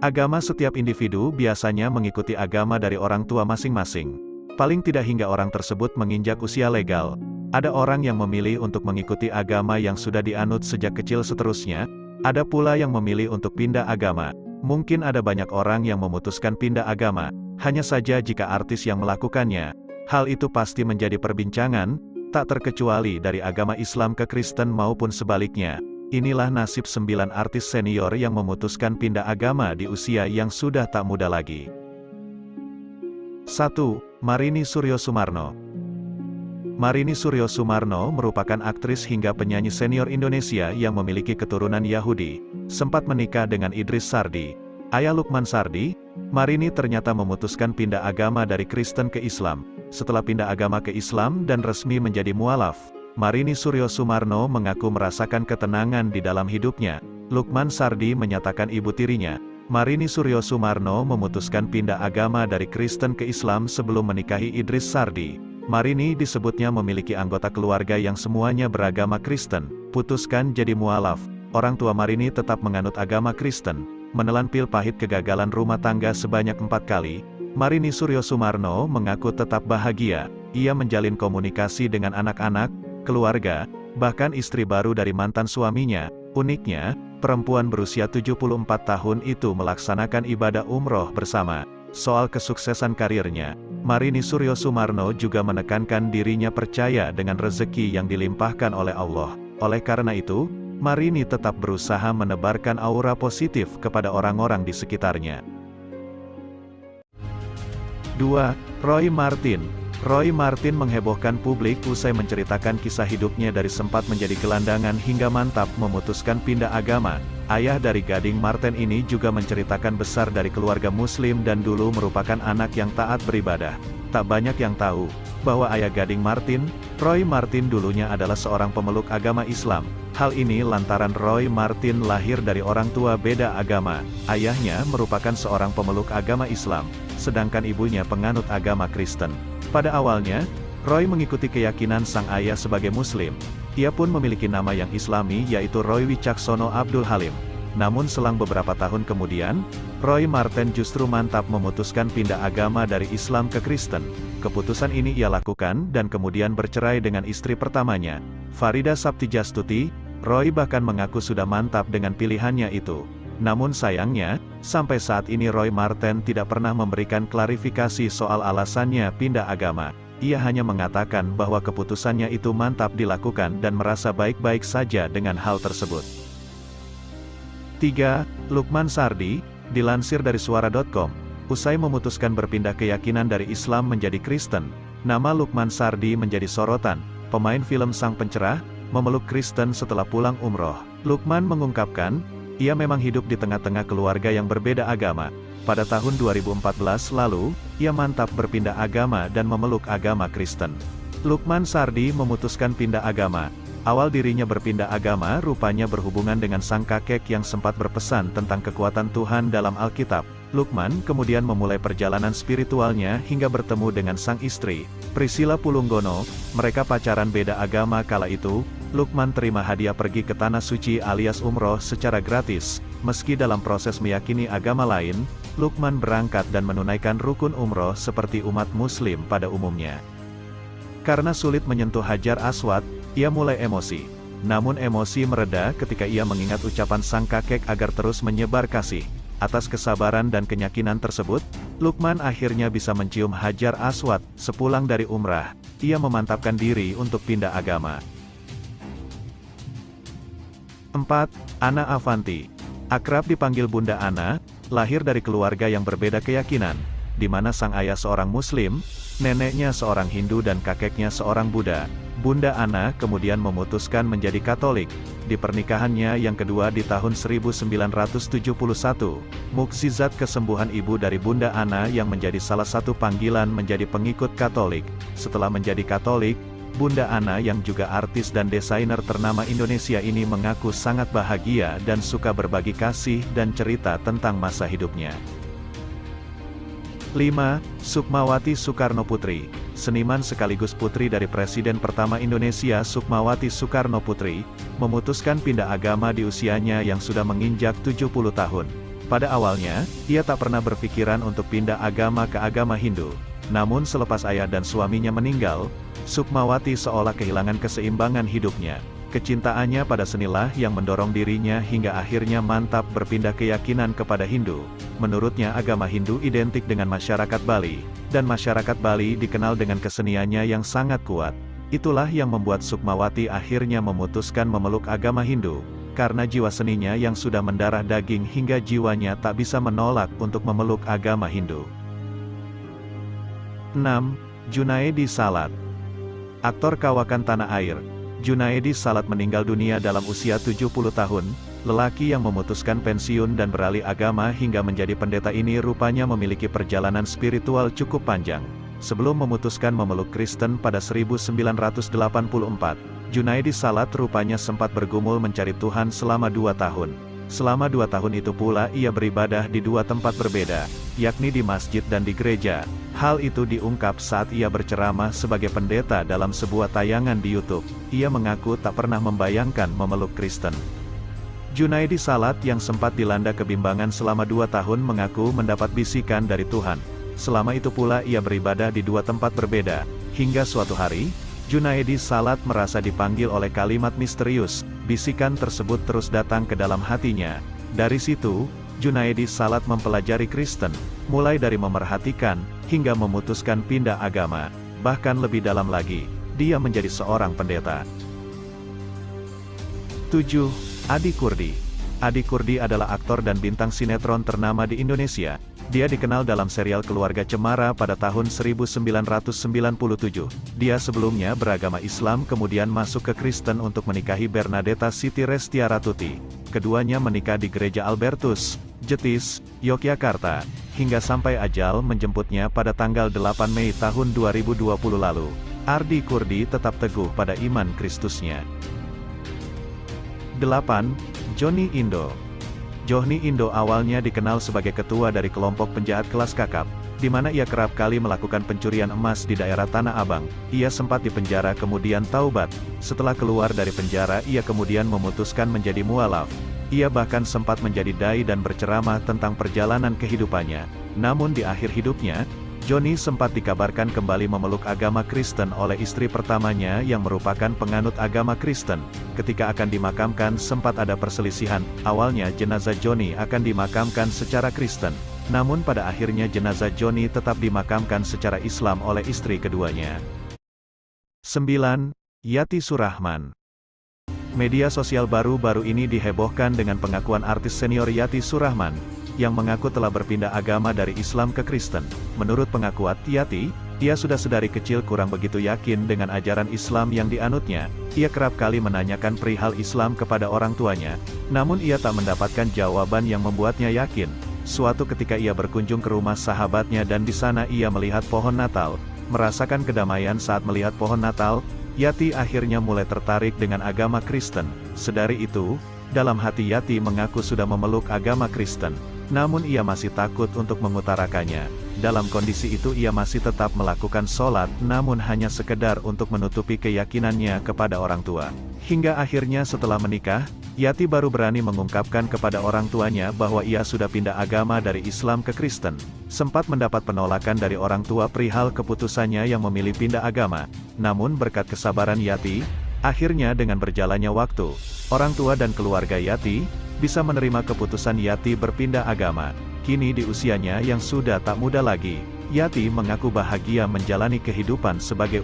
Agama setiap individu biasanya mengikuti agama dari orang tua masing-masing. Paling tidak hingga orang tersebut menginjak usia legal. Ada orang yang memilih untuk mengikuti agama yang sudah dianut sejak kecil seterusnya, ada pula yang memilih untuk pindah agama. Mungkin ada banyak orang yang memutuskan pindah agama, hanya saja jika artis yang melakukannya. Hal itu pasti menjadi perbincangan, tak terkecuali dari agama Islam ke Kristen maupun sebaliknya. Inilah nasib 9 artis senior yang memutuskan pindah agama di usia yang sudah tak muda lagi. 1. Marini Suryosumarno. Marini Suryosumarno merupakan aktris hingga penyanyi senior Indonesia yang memiliki keturunan Yahudi. Sempat menikah dengan Idris Sardi, ayah Lukman Sardi. Marini ternyata memutuskan pindah agama dari Kristen ke Islam. Setelah pindah agama ke Islam dan resmi menjadi mualaf, Marini Suryosumarno mengaku merasakan ketenangan di dalam hidupnya. Lukman Sardi menyatakan ibu tirinya, Marini Suryosumarno memutuskan pindah agama dari Kristen ke Islam sebelum menikahi Idris Sardi. Marini disebutnya memiliki anggota keluarga yang semuanya beragama Kristen. Putuskan jadi mualaf. Orang tua Marini tetap menganut agama Kristen. Menelan pil pahit kegagalan rumah tangga sebanyak 4 kali, Marini Suryosumarno mengaku tetap bahagia. Ia menjalin komunikasi dengan anak-anak, keluarga, bahkan istri baru dari mantan suaminya. Uniknya, perempuan berusia 74 tahun itu melaksanakan ibadah umroh bersama. Soal kesuksesan karirnya, Marini Suryosumarno juga menekankan dirinya percaya dengan rezeki yang dilimpahkan oleh Allah. Oleh karena itu, Marini tetap berusaha menebarkan aura positif kepada orang-orang di sekitarnya. 2. Roy Martin. Roy Martin menghebohkan publik usai menceritakan kisah hidupnya dari sempat menjadi gelandangan hingga mantap memutuskan pindah agama. Ayah dari Gading Marten ini juga menceritakan besar dari keluarga muslim dan dulu merupakan anak yang taat beribadah. Tak banyak yang tahu bahwa ayah Gading Martin, Roy Martin dulunya adalah seorang pemeluk agama Islam. Hal ini lantaran Roy Martin lahir dari orang tua beda agama. Ayahnya merupakan seorang pemeluk agama Islam, sedangkan ibunya penganut agama Kristen. Pada awalnya, Roy mengikuti keyakinan sang ayah sebagai Muslim. Ia pun memiliki nama yang Islami yaitu Roy Wicaksono Abdul Halim. Namun selang beberapa tahun kemudian, Roy Martin justru mantap memutuskan pindah agama dari Islam ke Kristen. Keputusan ini ia lakukan dan kemudian bercerai dengan istri pertamanya, Farida Saptijastuti. Roy bahkan mengaku sudah mantap dengan pilihannya itu. Namun sayangnya, sampai saat ini Roy Martin tidak pernah memberikan klarifikasi soal alasannya pindah agama. Ia hanya mengatakan bahwa keputusannya itu mantap dilakukan dan merasa baik-baik saja dengan hal tersebut. 3. Lukman Sardi. Dilansir dari suara.com, usai memutuskan berpindah keyakinan dari Islam menjadi Kristen, nama Lukman Sardi menjadi sorotan. Pemain film sang pencerah, memeluk Kristen setelah pulang umroh. Lukman mengungkapkan, ia memang hidup di tengah-tengah keluarga yang berbeda agama. Pada tahun 2014 lalu, ia mantap berpindah agama dan memeluk agama Kristen. Lukman Sardi memutuskan pindah agama. Awal dirinya berpindah agama rupanya berhubungan dengan sang kakek yang sempat berpesan tentang kekuatan Tuhan dalam Alkitab. Lukman kemudian memulai perjalanan spiritualnya hingga bertemu dengan sang istri, Priscilla Pulunggono. Mereka pacaran beda agama kala itu. Lukman terima hadiah pergi ke Tanah Suci alias umroh secara gratis. Meski dalam proses meyakini agama lain, Lukman berangkat dan menunaikan rukun umroh seperti umat muslim pada umumnya. Karena sulit menyentuh Hajar Aswad, ia mulai emosi. Namun emosi mereda ketika ia mengingat ucapan sang kakek agar terus menyebar kasih. Atas kesabaran dan keyakinan tersebut, Lukman akhirnya bisa mencium Hajar Aswad. Sepulang dari umrah, ia memantapkan diri untuk pindah agama. 4. Ana Avanti. Akrab dipanggil Bunda Ana, lahir dari keluarga yang berbeda keyakinan, di mana sang ayah seorang Muslim, neneknya seorang Hindu dan kakeknya seorang Buddha. Bunda Ana kemudian memutuskan menjadi Katolik. Di pernikahannya yang kedua di tahun 1971, mukjizat kesembuhan ibu dari Bunda Ana yang menjadi salah satu panggilan menjadi pengikut Katolik. Setelah menjadi Katolik, Bunda Ana yang juga artis dan desainer ternama Indonesia ini mengaku sangat bahagia dan suka berbagi kasih dan cerita tentang masa hidupnya. 5. Sukmawati Soekarno Putri. Seniman sekaligus putri dari Presiden pertama Indonesia Sukmawati Soekarno Putri, memutuskan pindah agama di usianya yang sudah menginjak 70 tahun. Pada awalnya, ia tak pernah berpikiran untuk pindah agama ke agama Hindu. Namun selepas ayah dan suaminya meninggal, Sukmawati seolah kehilangan keseimbangan hidupnya. Kecintaannya pada senilah yang mendorong dirinya hingga akhirnya mantap berpindah keyakinan kepada Hindu. Menurutnya agama Hindu identik dengan masyarakat Bali, dan masyarakat Bali dikenal dengan keseniannya yang sangat kuat. Itulah yang membuat Sukmawati akhirnya memutuskan memeluk agama Hindu, karena jiwa seninya yang sudah mendarah daging hingga jiwanya tak bisa menolak untuk memeluk agama Hindu. 6. Junaedi Salat. Aktor kawakan tanah air, Junaedi Salat meninggal dunia dalam usia 70 tahun. Lelaki yang memutuskan pensiun dan beralih agama hingga menjadi pendeta ini rupanya memiliki perjalanan spiritual cukup panjang. Sebelum memutuskan memeluk Kristen pada 1984, Junaedi Salat rupanya sempat bergumul mencari Tuhan selama 2 tahun. Selama 2 tahun itu pula ia beribadah di 2 tempat berbeda, yakni di masjid dan di gereja. Hal itu diungkap saat ia berceramah sebagai pendeta dalam sebuah tayangan di YouTube. Ia mengaku tak pernah membayangkan memeluk Kristen. Junaedi Salat yang sempat dilanda kebimbangan selama 2 tahun mengaku mendapat bisikan dari Tuhan. Selama itu pula ia beribadah di 2 tempat berbeda, hingga suatu hari, Junaedi Salat merasa dipanggil oleh kalimat misterius. Bisikan tersebut terus datang ke dalam hatinya. Dari situ, Junaedi Salat mempelajari Kristen, mulai dari memerhatikan, hingga memutuskan pindah agama. Bahkan lebih dalam lagi, dia menjadi seorang pendeta. 7. Adi Kurdi. Adi Kurdi adalah aktor dan bintang sinetron ternama di Indonesia. Dia dikenal dalam serial Keluarga Cemara pada tahun 1997. Dia sebelumnya beragama Islam kemudian masuk ke Kristen untuk menikahi Bernadetta Siti Restiaratuti. Keduanya menikah di Gereja Albertus, Jetis, Yogyakarta, hingga sampai ajal menjemputnya pada tanggal 8 Mei tahun 2020 lalu. Adi Kurdi tetap teguh pada iman Kristusnya. 8. Johnny Indo. Johnny Indo awalnya dikenal sebagai ketua dari kelompok penjahat kelas kakap, di mana ia kerap kali melakukan pencurian emas di daerah Tanah Abang. Ia sempat dipenjara kemudian taubat. Setelah keluar dari penjara ia kemudian memutuskan menjadi mualaf. Ia bahkan sempat menjadi dai dan berceramah tentang perjalanan kehidupannya. Namun di akhir hidupnya, Johnny sempat dikabarkan kembali memeluk agama Kristen oleh istri pertamanya yang merupakan penganut agama Kristen. Ketika akan dimakamkan sempat ada perselisihan. Awalnya jenazah Johnny akan dimakamkan secara Kristen. Namun pada akhirnya jenazah Johnny tetap dimakamkan secara Islam oleh istri keduanya. 9. Yati Surahman. Media sosial baru-baru ini dihebohkan dengan pengakuan artis senior Yati Surahman, yang mengaku telah berpindah agama dari Islam ke Kristen. Menurut pengakuan Yati, ia sudah sedari kecil kurang begitu yakin dengan ajaran Islam yang dianutnya. Ia kerap kali menanyakan perihal Islam kepada orang tuanya, namun ia tak mendapatkan jawaban yang membuatnya yakin. Suatu ketika ia berkunjung ke rumah sahabatnya dan di sana ia melihat pohon Natal. Merasakan kedamaian saat melihat pohon Natal, Yati akhirnya mulai tertarik dengan agama Kristen. Sedari itu, dalam hati Yati mengaku sudah memeluk agama Kristen. Namun ia masih takut untuk mengutarakannya. Dalam kondisi itu ia masih tetap melakukan sholat, namun hanya sekedar untuk menutupi keyakinannya kepada orang tua. Hingga akhirnya setelah menikah, Yati baru berani mengungkapkan kepada orang tuanya bahwa ia sudah pindah agama dari Islam ke Kristen. Sempat mendapat penolakan dari orang tua perihal keputusannya yang memilih pindah agama. Namun berkat kesabaran Yati, akhirnya dengan berjalannya waktu, orang tua dan keluarga Yati bisa menerima keputusan Yati berpindah agama. Kini di usianya yang sudah tak muda lagi, Yati mengaku bahagia menjalani kehidupan sebagai